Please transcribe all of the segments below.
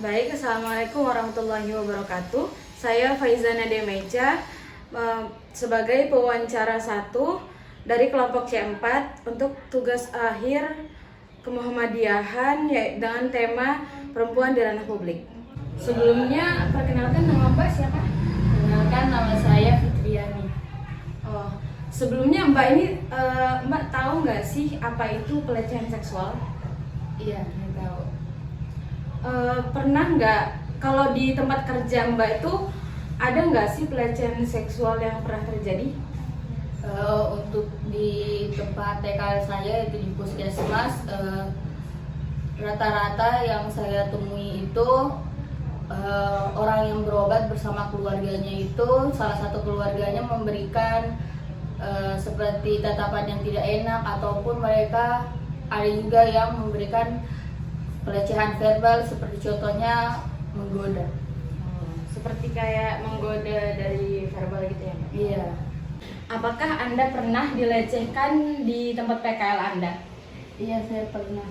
Baik, Assalamualaikum warahmatullahi wabarakatuh. Saya Faizana Demeja sebagai pewawancara 1 dari kelompok C4 untuk tugas akhir kemuhammadiyahan dengan tema perempuan di ranah publik. Sebelumnya, perkenalkan nama Mbak siapa? Perkenalkan, nama saya Fitriani. Sebelumnya Mbak ini, Mbak tahu nggak sih apa itu pelecehan seksual? Iya, saya tahu. Pernah nggak kalau di tempat kerja Mbak itu ada nggak sih pelecehan seksual yang pernah terjadi? Untuk di tempat TK saya itu di puskesmas, rata-rata yang saya temui itu orang yang berobat bersama keluarganya itu salah satu keluarganya memberikan seperti tatapan yang tidak enak, ataupun mereka ada juga yang memberikan pelecehan verbal seperti contohnya menggoda. Seperti kayak menggoda dari verbal gitu ya Mbak? Iya. Apakah Anda pernah dilecehkan di tempat PKL Anda? Iya, saya pernah.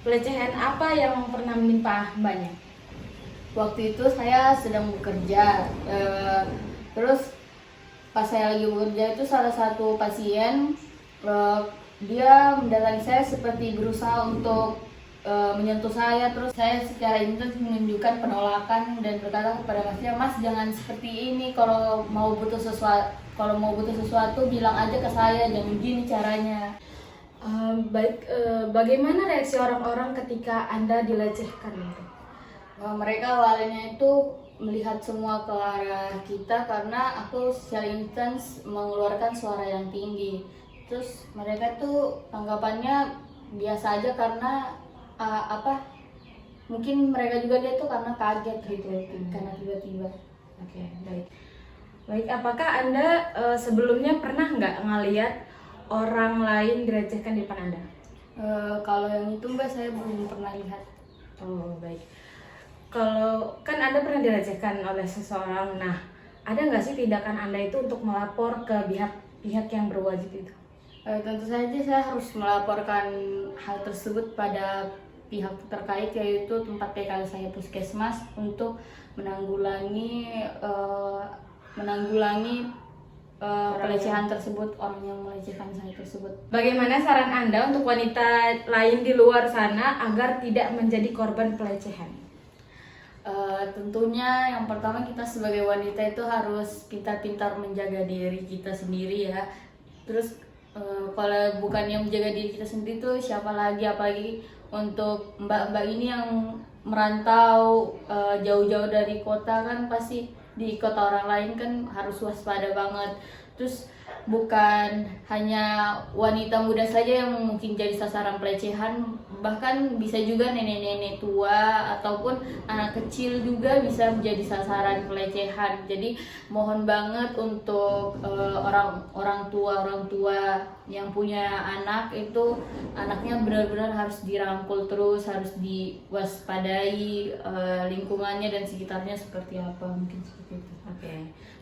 Pelecehan apa yang pernah menimpa Mbaknya? Waktu itu saya sedang bekerja, terus pas saya lagi bekerja itu salah satu pasien dia mendatangi saya seperti berusaha untuk menyentuh saya, terus saya secara intens menunjukkan penolakan dan berkata kepada masnya, "Mas, jangan seperti ini, kalau mau butuh sesuatu bilang aja ke saya, jangan gini caranya." Bagaimana reaksi orang-orang ketika Anda dilecehkan itu? Mereka awalnya itu melihat semua ke arah kita karena aku secara intens mengeluarkan suara yang tinggi. Terus mereka tuh tanggapannya biasa aja karena mungkin mereka juga dia tuh karena kaget gitu, karena tiba-tiba. Oke, baik. Baik, apakah Anda sebelumnya pernah nggak ngelihat orang lain dilecehkan di depan Anda? Kalau yang itu Mbak, saya belum pernah lihat. Oh, baik. Kalau kan Anda pernah dilecehkan oleh seseorang, nah ada nggak sih tindakan Anda itu untuk melapor ke pihak yang berwajib itu? Tentu saja saya harus melaporkan hal tersebut pada pihak terkait, yaitu tempat PKL saya puskesmas, untuk menanggulangi pelecehan tersebut, orang yang melecehkan saya tersebut. Bagaimana saran Anda untuk wanita lain di luar sana agar tidak menjadi korban pelecehan? Tentunya yang pertama, kita sebagai wanita itu harus pintar-pintar menjaga diri kita sendiri ya. Terus kalau bukan yang menjaga diri kita sendiri tuh siapa lagi, apalagi untuk mbak-mbak ini yang merantau jauh-jauh dari kota, kan pasti di kota orang lain kan harus waspada banget. Terus bukan hanya wanita muda saja yang mungkin jadi sasaran pelecehan, bahkan bisa juga nenek-nenek tua ataupun anak kecil juga bisa menjadi sasaran pelecehan. Jadi mohon banget untuk orang tua yang punya anak itu, anaknya benar-benar harus dirangkul terus, harus diwaspadai lingkungannya dan sekitarnya seperti apa, mungkin seperti itu. Oke.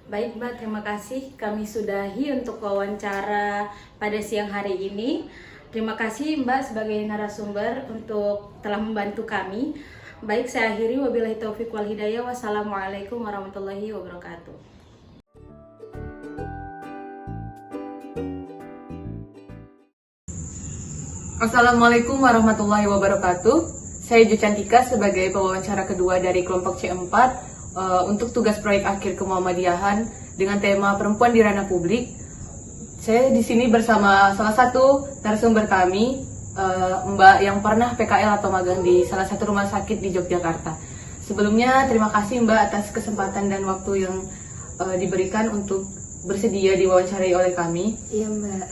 Baik Mbak, terima kasih. Kami sudahi untuk wawancara pada siang hari ini. Terima kasih Mbak sebagai narasumber untuk telah membantu kami. Baik, saya akhiri, wabillahi taufiq wal hidayah. Wassalamualaikum warahmatullahi wabarakatuh. Assalamualaikum warahmatullahi wabarakatuh. Saya Ju Cantika sebagai pewawancara kedua dari kelompok C4 untuk tugas proyek akhir kemuhammadiyahan dengan tema perempuan di ranah publik. Saya di sini bersama salah satu narasumber kami, Mbak yang pernah PKL atau magang di salah satu rumah sakit di Yogyakarta. Sebelumnya terima kasih Mbak atas kesempatan dan waktu yang diberikan untuk bersedia diwawancarai oleh kami. Iya Mbak.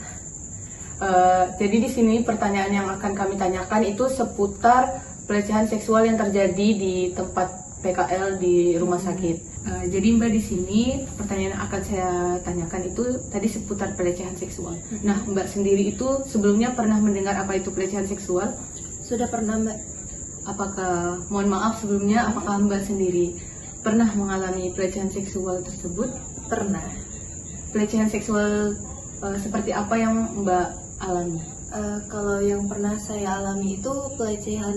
Jadi di sini pertanyaan yang akan kami tanyakan itu seputar pelecehan seksual yang terjadi di tempat PKL di rumah sakit. Jadi Mbak, di sini pertanyaan yang akan saya tanyakan itu tadi seputar pelecehan seksual. Nah, Mbak sendiri itu sebelumnya pernah mendengar apa itu pelecehan seksual? Sudah pernah Mbak. Mohon maaf sebelumnya, apakah Mbak sendiri pernah mengalami pelecehan seksual tersebut? Pernah. Pelecehan seksual seperti apa yang Mbak alami? Kalau yang pernah saya alami itu pelecehan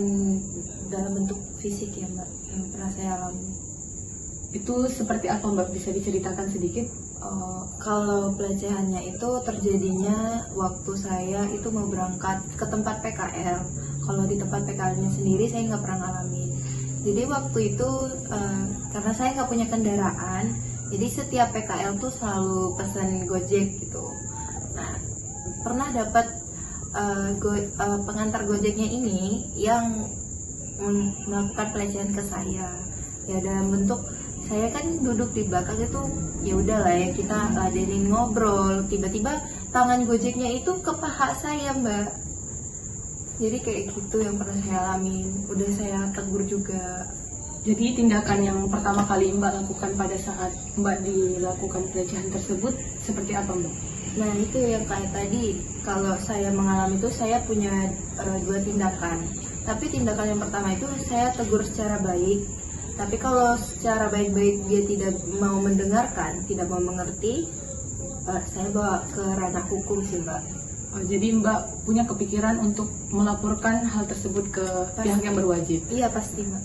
dalam bentuk fisik ya Mbak, yang pernah saya alami. Itu seperti apa Mbak? Bisa diceritakan sedikit? Kalau pelecehannya itu terjadinya waktu saya itu mau berangkat ke tempat PKL. Kalau di tempat PKL-nya sendiri saya nggak pernah ngalamin. Jadi waktu itu karena saya nggak punya kendaraan, jadi setiap PKL tuh selalu pesan Gojek gitu. Nah, pernah dapat pengantar Gojeknya ini yang melakukan pelecehan ke saya. Ya dalam bentuk saya kan duduk di belakang itu, ya udahlah ya kita ladenin ngobrol, tiba-tiba tangan Gojeknya itu ke paha saya Mbak. Jadi kayak gitu yang pernah saya alamin. Udah saya tegur juga. Jadi tindakan yang pertama kali Mbak lakukan pada saat Mbak dilakukan pelecehan tersebut seperti apa Mbak? Nah itu yang kayak tadi, kalau saya mengalami itu saya punya dua tindakan. Tapi tindakan yang pertama itu saya tegur secara baik. Tapi kalau secara baik-baik dia tidak mau mendengarkan, tidak mau mengerti, saya bawa ke ranah hukum sih Mbak. Jadi Mbak punya kepikiran untuk melaporkan hal tersebut ke pihak yang berwajib? Iya pasti Mbak.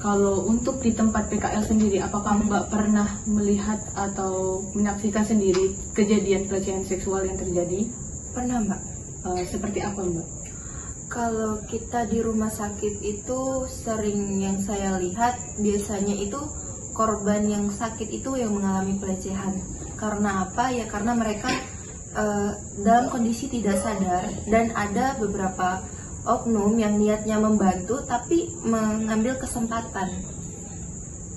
Kalau untuk di tempat PKL sendiri, apakah Mbak pernah melihat atau menyaksikan sendiri kejadian pelecehan seksual yang terjadi? Pernah Mbak. Seperti apa Mbak? Kalau kita di rumah sakit itu sering yang saya lihat biasanya itu korban yang sakit itu yang mengalami pelecehan. Karena apa? Ya karena mereka dalam kondisi tidak sadar dan ada beberapa oknum yang niatnya membantu tapi mengambil kesempatan.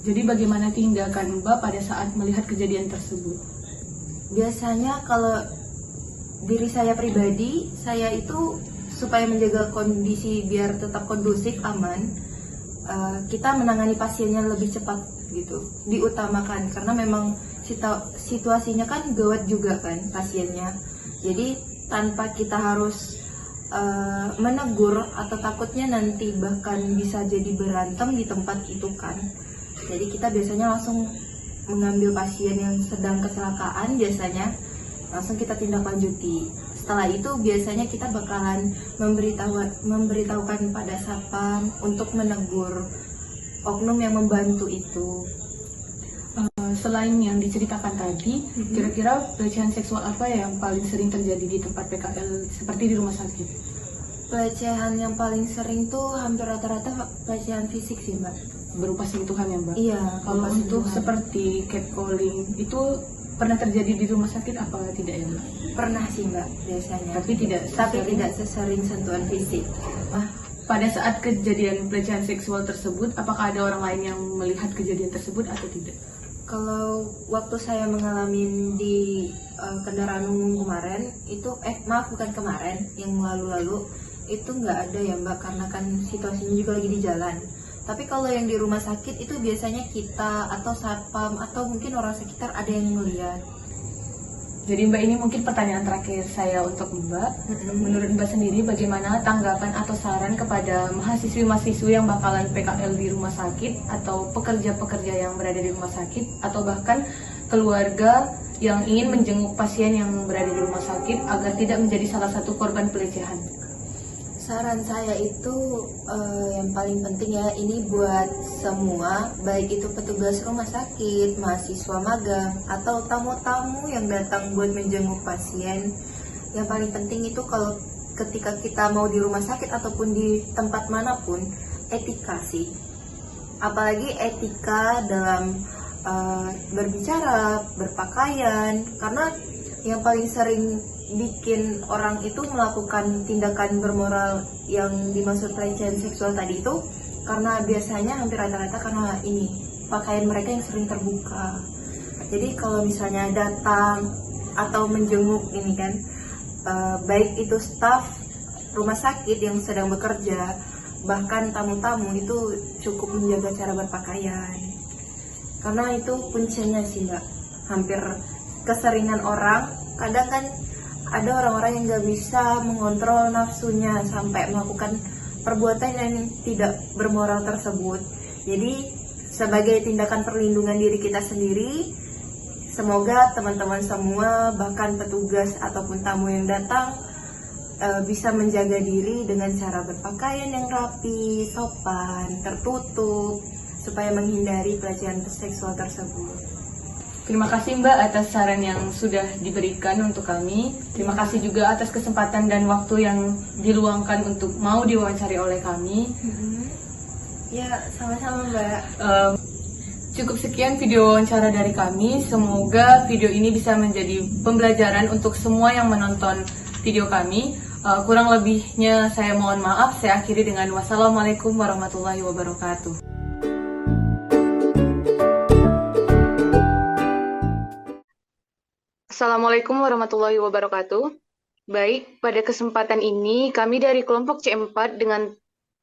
Jadi bagaimana tindakan Mbak pada saat melihat kejadian tersebut? Biasanya kalau diri saya pribadi, saya itu supaya menjaga kondisi biar tetap kondusif, aman, kita menangani pasiennya lebih cepat gitu, diutamakan karena memang situasinya kan gawat juga kan pasiennya. Jadi tanpa kita harus menegur atau takutnya nanti bahkan bisa jadi berantem di tempat itu kan. Jadi kita biasanya langsung mengambil pasien yang sedang kecelakaan, biasanya langsung kita tindak lanjuti. Setelah itu biasanya kita bakalan memberitahukan pada satpam untuk menegur oknum yang membantu itu. Selain yang diceritakan tadi, kira-kira pelecehan seksual apa yang paling sering terjadi di tempat PKL seperti di rumah sakit? Pelecehan yang paling sering tuh hampir rata-rata pelecehan fisik sih Mbak. Berupa sentuhan ya Mbak? Iya. Kalau berupa untuk sentuhan. seperti catcalling itu pernah terjadi di rumah sakit apa tidak ya Mbak? Pernah sih Mbak biasanya. Tapi tidak sesering sentuhan fisik. Pada saat kejadian pelecehan seksual tersebut, apakah ada orang lain yang melihat kejadian tersebut atau tidak? Kalau waktu saya mengalami di kendaraan umum kemarin itu bukan kemarin, yang lalu-lalu itu nggak ada ya Mbak, karena kan situasinya juga lagi di jalan. Tapi kalau yang di rumah sakit itu biasanya kita atau satpam atau mungkin orang sekitar ada yang melihat. Jadi Mbak, ini mungkin pertanyaan terakhir saya untuk Mbak. Menurut Mbak sendiri, bagaimana tanggapan atau saran kepada mahasiswi-mahasiswi yang bakalan PKL di rumah sakit atau pekerja-pekerja yang berada di rumah sakit atau bahkan keluarga yang ingin menjenguk pasien yang berada di rumah sakit agar tidak menjadi salah satu korban pelecehan? Saran saya itu yang paling penting ya, ini buat semua, baik itu petugas rumah sakit, mahasiswa magang, atau tamu-tamu yang datang buat menjenguk pasien. Yang paling penting itu kalau ketika kita mau di rumah sakit ataupun di tempat manapun, etika sih. Apalagi etika dalam berbicara, berpakaian, karena yang paling sering bikin orang itu melakukan tindakan bermoral yang dimaksud pelecehan seksual tadi itu karena biasanya hampir rata-rata karena ini pakaian mereka yang sering terbuka. Jadi kalau misalnya datang atau menjenguk ini kan baik itu staf rumah sakit yang sedang bekerja, bahkan tamu-tamu itu cukup menjaga cara berpakaian. Karena itu kuncinya sih Mbak. Hampir keseringan orang, kadang kan ada orang-orang yang nggak bisa mengontrol nafsunya sampai melakukan perbuatan yang tidak bermoral tersebut. Jadi sebagai tindakan perlindungan diri kita sendiri, semoga teman-teman semua bahkan petugas ataupun tamu yang datang bisa menjaga diri dengan cara berpakaian yang rapi, sopan, tertutup, supaya menghindari pelecehan seksual tersebut. Terima kasih Mbak atas saran yang sudah diberikan untuk kami. Terima kasih juga atas kesempatan dan waktu yang diluangkan untuk mau diwawancari oleh kami. Ya, sama-sama Mbak. Cukup sekian video wawancara dari kami. Semoga video ini bisa menjadi pembelajaran untuk semua yang menonton video kami. Kurang lebihnya saya mohon maaf. Saya akhiri dengan wassalamualaikum warahmatullahi wabarakatuh. Assalamualaikum warahmatullahi wabarakatuh. Baik, pada kesempatan ini kami dari kelompok C4 dengan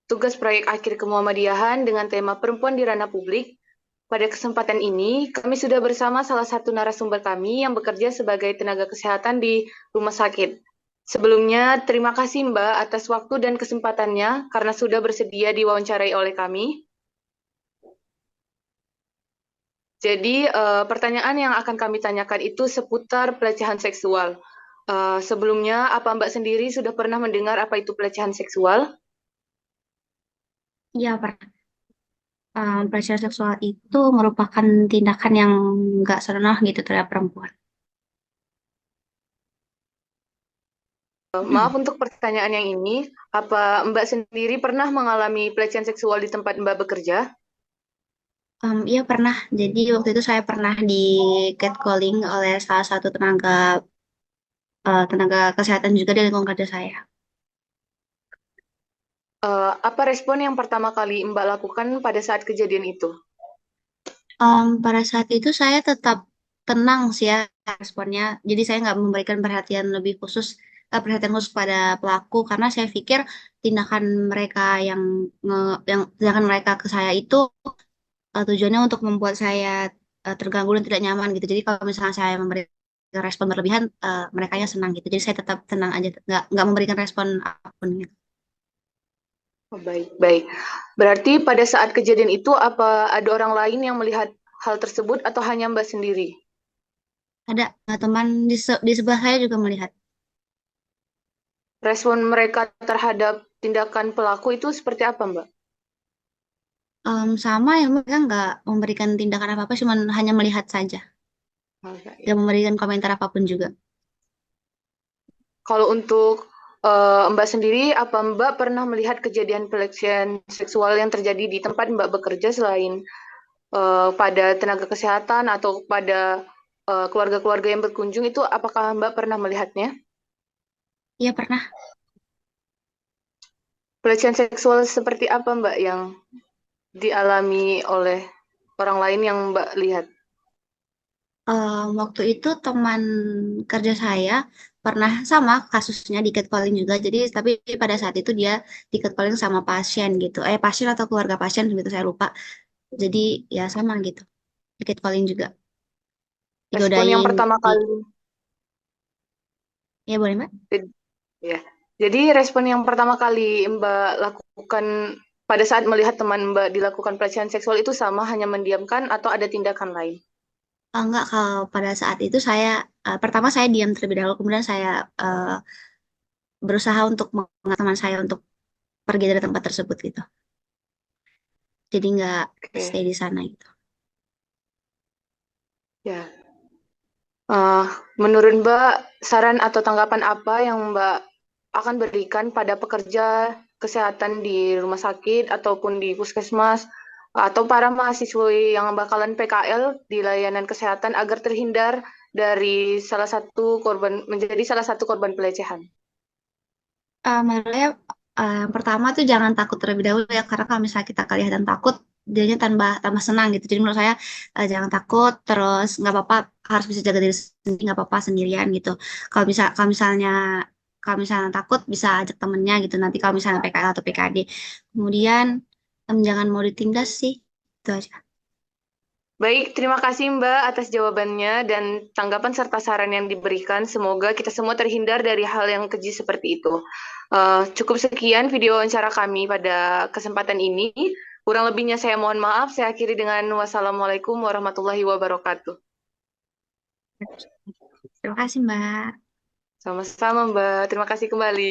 tugas proyek akhir kemuhammadiyahan dengan tema perempuan di ranah publik. Pada kesempatan ini kami sudah bersama salah satu narasumber kami yang bekerja sebagai tenaga kesehatan di rumah sakit. Sebelumnya, terima kasih Mbak atas waktu dan kesempatannya karena sudah bersedia diwawancarai oleh kami. Jadi, pertanyaan yang akan kami tanyakan itu seputar pelecehan seksual. Sebelumnya, apa Mbak sendiri sudah pernah mendengar apa itu pelecehan seksual? Iya, pernah. Pelecehan seksual itu merupakan tindakan yang nggak senonoh gitu terhadap perempuan. Maaf untuk pertanyaan yang ini, apa Mbak sendiri pernah mengalami pelecehan seksual di tempat Mbak bekerja? Iya pernah. Jadi waktu itu saya pernah di catcalling oleh salah satu tenaga kesehatan juga di lingkungan kerja saya. Apa respon yang pertama kali Mbak lakukan pada saat kejadian itu? Pada saat itu saya tetap tenang sih ya responnya. Jadi saya nggak memberikan perhatian khusus pada pelaku karena saya pikir tindakan mereka tindakan mereka ke saya itu tujuannya untuk membuat saya terganggu dan tidak nyaman gitu. Jadi kalau misalnya saya memberikan respon berlebihan, merekanya senang gitu. Jadi saya tetap tenang aja, nggak memberikan respon apapun gitu. Oh, baik, baik. Berarti pada saat kejadian itu, apa ada orang lain yang melihat hal tersebut atau hanya Mbak sendiri? Ada teman di sebelah saya juga melihat. Respon mereka terhadap tindakan pelaku itu seperti apa, Mbak? Sama ya mereka nggak memberikan tindakan apa-apa, cuma hanya melihat saja, Oh, baik. nggak memberikan komentar apapun juga. Kalau untuk Mbak sendiri, apa Mbak pernah melihat kejadian pelecehan seksual yang terjadi di tempat Mbak bekerja selain pada tenaga kesehatan atau pada keluarga-keluarga yang berkunjung itu, apakah Mbak pernah melihatnya? Iya pernah. Pelecehan seksual seperti apa Mbak yang dialami oleh orang lain yang Mbak lihat? Waktu itu teman kerja saya pernah sama kasusnya di catcalling juga. Jadi tapi pada saat itu dia di catcalling sama pasien gitu. Pasien atau keluarga pasien gitu saya lupa. Jadi ya sama gitu. Di catcalling juga. Respon yang Digodain. pertama kali, Ya boleh Mbak. ya. Jadi respon yang pertama kali Mbak lakukan pada saat melihat teman Mbak dilakukan pelecehan seksual itu sama, hanya mendiamkan atau ada tindakan lain? Enggak, kalau pada saat itu pertama saya diam terlebih dahulu, kemudian saya berusaha untuk mengajak teman saya untuk pergi dari tempat tersebut gitu. Jadi nggak Oke, stay di sana gitu. ya. Eh, Menurut Mbak, saran atau tanggapan apa yang Mbak akan berikan pada pekerja kesehatan di rumah sakit ataupun di puskesmas atau para mahasiswa yang bakalan PKL di layanan kesehatan agar terhindar dari menjadi salah satu korban pelecehan? Menurut saya yang pertama tuh jangan takut terlebih dahulu ya, karena kalau misalnya kita kelihatan takut, dianya tambah tambah senang gitu. Jadi menurut saya jangan takut, terus nggak apa-apa, harus bisa jaga diri sendiri, nggak apa-apa sendirian gitu. Kalau misalnya takut bisa ajak temennya gitu. Nanti kalau misalnya PKL atau PKD, kemudian jangan mau ditindas sih, itu aja. Baik, terima kasih Mbak atas jawabannya dan tanggapan serta saran yang diberikan. Semoga kita semua terhindar dari hal yang keji seperti itu. Cukup sekian video wawancara kami pada kesempatan ini. Kurang lebihnya saya mohon maaf. Saya akhiri dengan wassalamualaikum warahmatullahi wabarakatuh. Terima kasih Mbak. Sama-sama Mbak, terima kasih kembali.